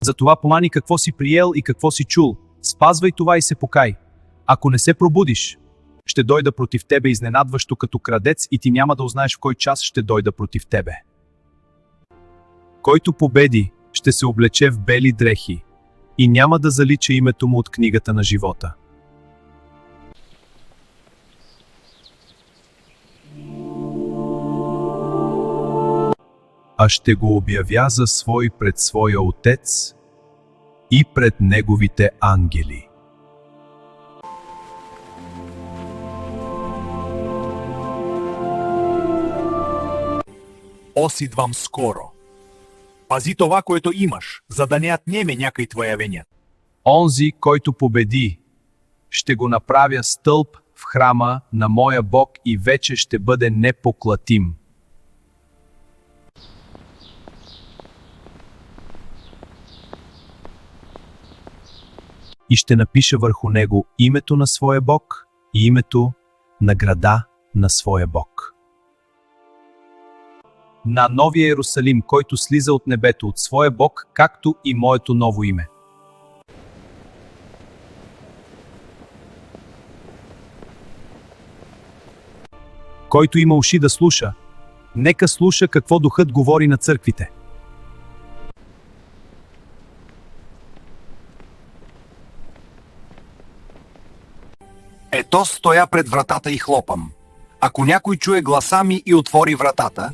Затова помани какво си приел и какво си чул. Спазвай това и се покай. Ако не се пробудиш, ще дойда против тебе изненадващо като крадец и ти няма да узнаеш в кой час ще дойда против тебе. Който победи, ще се облече в бели дрехи и няма да залича името му от книгата на живота. А ще го обявя за свой пред своя Отец и пред неговите ангели. Ос идвам скоро. Пази това, което имаш, за да не отнеме някой твоя веня. Онзи, който победи, ще го направя стълб в храма на моя Бог и вече ще бъде непоклатим. И ще напиша върху него името на своя Бог и името на града на своя Бог. На новия Иерусалим, който слиза от небето от своя Бог, както и моето ново име. Който има уши да слуша, нека слуша какво Духът говори на църквите. Ето стоя пред вратата и хлопам. Ако някой чуе гласа ми и отвори вратата,